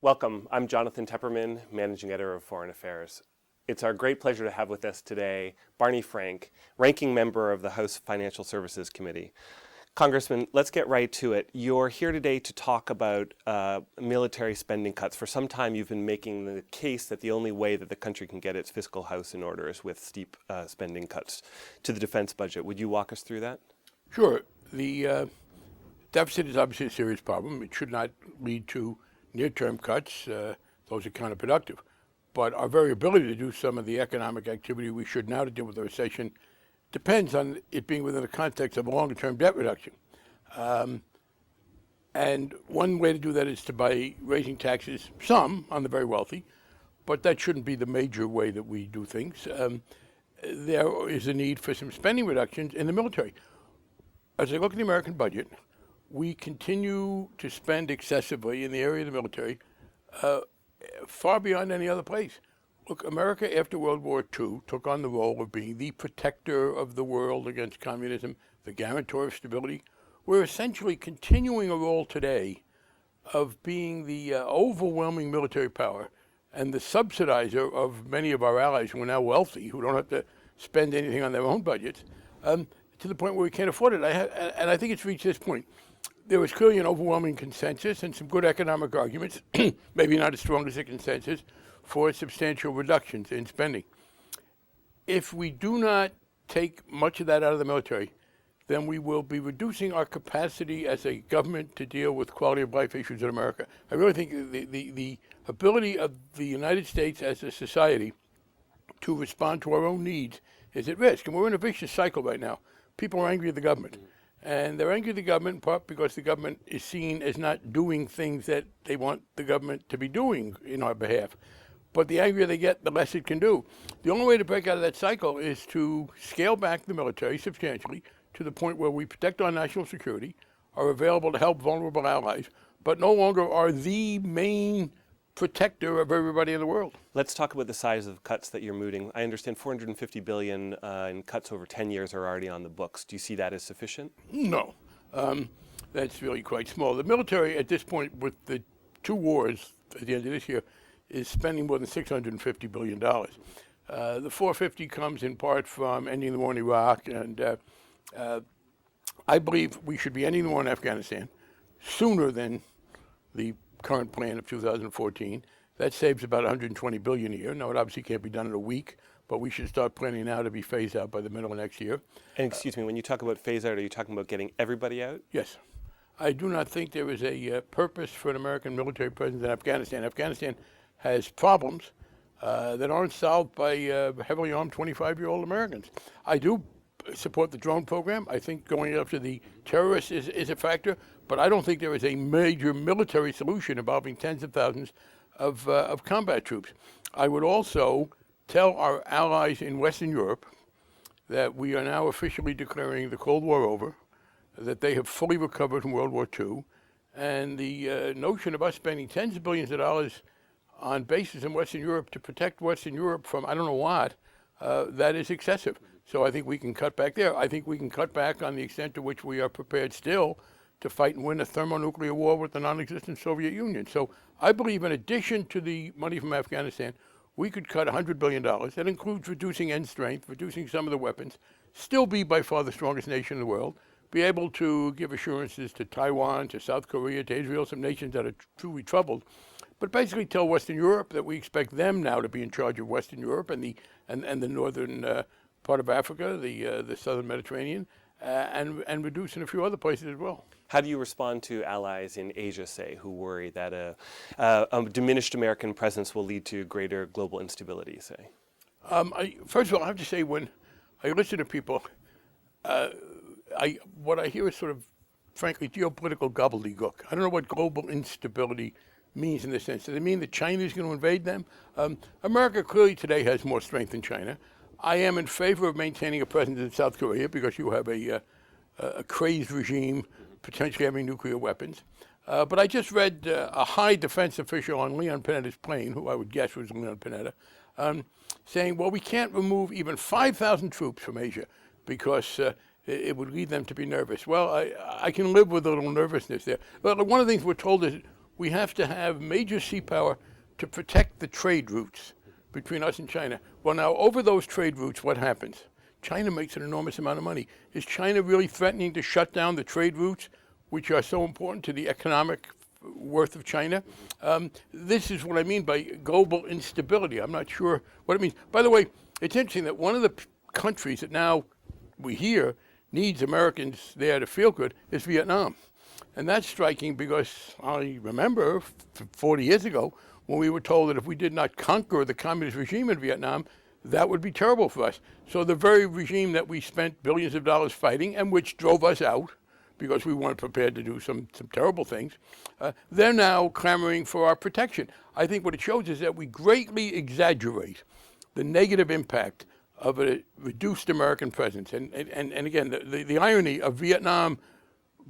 Welcome. I'm Jonathan Tepperman, Managing Editor of Foreign Affairs. It's our great pleasure to have with us today Barney Frank, Ranking Member of the House Financial Services Committee. Congressman, let's get right to it. You're here today to talk about military spending cuts. For some time, you've been making the case that the only way that the country can get its fiscal house in order is with steep spending cuts to the defense budget. Would you walk us through that? Sure. The deficit is obviously a serious problem. It should not lead to near-term cuts. Those are counterproductive. But our very ability to do some of the economic activity we should now to deal with the recession depends on it being within the context of a longer-term debt reduction. And one way to do that is by raising taxes, some on the very wealthy, but that shouldn't be the major way that we do things. There is a need for some spending reductions in the military. As I look at the American budget, we continue to spend excessively in the area of the military, far beyond any other place. Look, America after World War II took on the role of being the protector of the world against communism, the guarantor of stability. We're essentially continuing a role today of being the overwhelming military power and the subsidizer of many of our allies who are now wealthy, who don't have to spend anything on their own budgets, to the point where we can't afford it. And I think it's reached this point. There was clearly an overwhelming consensus and some good economic arguments, maybe not as strong as the consensus, for substantial reductions in spending. If we do not take much of that out of the military, then we will be reducing our capacity as a government to deal with quality of life issues in America. I really think the ability of the United States as a society to respond to our own needs is at risk. And we're in a vicious cycle right now. People are angry at the government. And they're angry at the government in part because the government is seen as not doing things that they want the government to be doing in our behalf. But the angrier they get, the less it can do. The only way to break out of that cycle is to scale back the military substantially to the point where we protect our national security, are available to help vulnerable allies, but no longer are the main protector of everybody in the world. Let's talk about the size of cuts that you're mooting. I understand $450 billion in cuts over 10 years are already on the books. Do you see that as sufficient? No. That's really quite small. The military at this point, with the two wars at the end of this year, is spending more than $650 billion. The 450 comes in part from ending the war in Iraq, and I believe we should be ending the war in Afghanistan sooner than the current plan of 2014. That saves about $120 billion a year. Now, it obviously can't be done in a week, but we should start planning now to be phased out by the middle of next year. And excuse me, when you talk about phase out, are you talking about getting everybody out? Yes. I do not think there is a purpose for an American military presence in Afghanistan. Afghanistan has problems that aren't solved by heavily armed 25-year-old Americans. I do support the drone program. I think going after the terrorists is a factor, but I don't think there is a major military solution involving tens of thousands of combat troops. I would also tell our allies in Western Europe that we are now officially declaring the Cold War over, that they have fully recovered from World War II, and the notion of us spending tens of billions of dollars on bases in Western Europe to protect Western Europe from I don't know what, that is excessive. So I think we can cut back there. I think we can cut back on the extent to which we are prepared still to fight and win a thermonuclear war with the non-existent Soviet Union. So I believe in addition to the money from Afghanistan, we could cut $100 billion. That includes reducing end strength, reducing some of the weapons, still be by far the strongest nation in the world, be able to give assurances to Taiwan, to South Korea, to Israel, some nations that are truly troubled, but basically tell Western Europe that we expect them now to be in charge of Western Europe and the northern part of Africa, the southern Mediterranean, and reduce in a few other places as well. How do you respond to allies in Asia, say, who worry that a diminished American presence will lead to greater global instability, say? First of all, I have to say, when I listen to people, what I hear is sort of, frankly, geopolitical gobbledygook. I don't know what global instability means in this sense. Does it mean that China is going to invade them? America clearly today has more strength than China. I am in favor of maintaining a presence in South Korea because you have a crazed regime potentially having nuclear weapons. But I just read a high defense official on Leon Panetta's plane, who I would guess was Leon Panetta, saying, well, we can't remove even 5,000 troops from Asia because it would lead them to be nervous. Well, I can live with a little nervousness there. But one of the things we're told is we have to have major sea power to protect the trade routes between us and China. Well, now, over those trade routes, what happens? China makes an enormous amount of money. Is China really threatening to shut down the trade routes, which are so important to the economic worth of China? This is what I mean by global instability. I'm not sure what it means. By the way, it's interesting that one of the countries that now we hear needs Americans there to feel good is Vietnam. And that's striking because I remember 40 years ago when we were told that if we did not conquer the communist regime in Vietnam, that would be terrible for us. So the very regime that we spent billions of dollars fighting and which drove us out because we weren't prepared to do some terrible things, they're now clamoring for our protection. I think what it shows is that we greatly exaggerate the negative impact of a reduced American presence. And again, the irony of Vietnam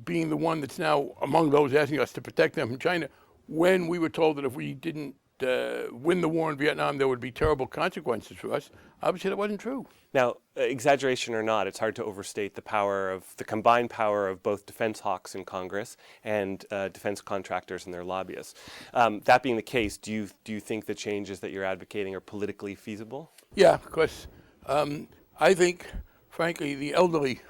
being the one that's now among those asking us to protect them from China, when we were told that if we didn't win the war in Vietnam, there would be terrible consequences for us. Obviously, that wasn't true. Now, exaggeration or not, it's hard to overstate the combined power of both defense hawks in Congress and defense contractors and their lobbyists. That being the case, do you think the changes that you're advocating are politically feasible? Yeah, because I think, frankly, the elderly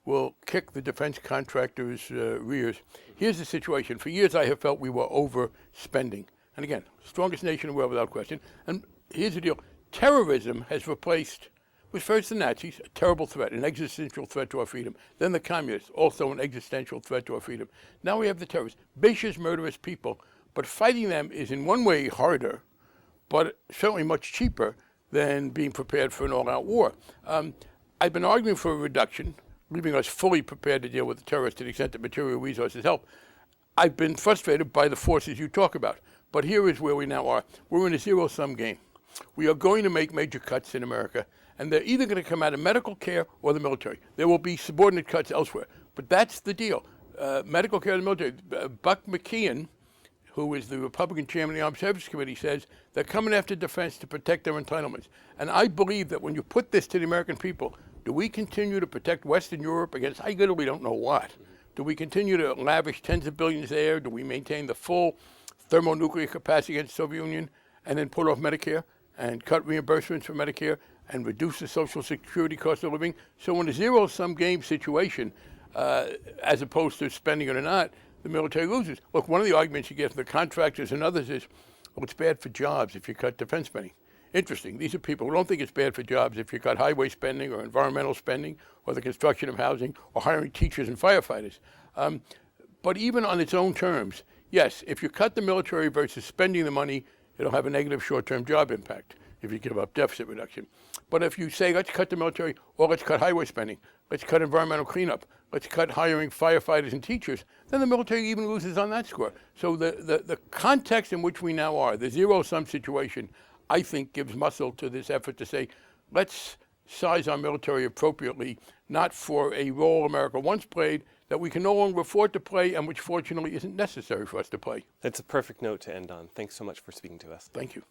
will kick the defense contractors' rears. Here's the situation. For years, I have felt we were overspending. And again, strongest nation in the world without question. And here's the deal. Terrorism has replaced, was first the Nazis, a terrible threat, an existential threat to our freedom. Then the communists, also an existential threat to our freedom. Now we have the terrorists, vicious, murderous people. But fighting them is in one way harder, but certainly much cheaper than being prepared for an all-out war. I've been arguing for a reduction, leaving us fully prepared to deal with the terrorists to the extent that material resources help. I've been frustrated by the forces you talk about. But here is where we now are. We're in a zero-sum game. We are going to make major cuts in America, and they're either going to come out of medical care or the military. There will be subordinate cuts elsewhere. But that's the deal. Medical care and the military. Buck McKeon, who is the Republican chairman of the Armed Services Committee, says they're coming after defense to protect their entitlements. And I believe that when you put this to the American people, do we continue to protect Western Europe against, I literally don't know what? Do we continue to lavish tens of billions there? Do we maintain the full thermonuclear capacity against the Soviet Union and then pull off Medicare and cut reimbursements for Medicare and reduce the Social Security cost of living? So in a zero-sum game situation, as opposed to spending it or not, the military loses. Look, one of the arguments you get from the contractors and others is, well, it's bad for jobs if you cut defense spending. Interesting. These are people who don't think it's bad for jobs if you cut highway spending or environmental spending or the construction of housing or hiring teachers and firefighters. But even on its own terms, yes, if you cut the military versus spending the money, it'll have a negative short-term job impact if you give up deficit reduction. But if you say, let's cut the military or let's cut highway spending, let's cut environmental cleanup, let's cut hiring firefighters and teachers, then the military even loses on that score. So the context in which we now are, the zero-sum situation, I think gives muscle to this effort to say, let's size our military appropriately, not for a role America once played that we can no longer afford to play and which fortunately isn't necessary for us to play. That's a perfect note to end on. Thanks so much for speaking to us. Thank you.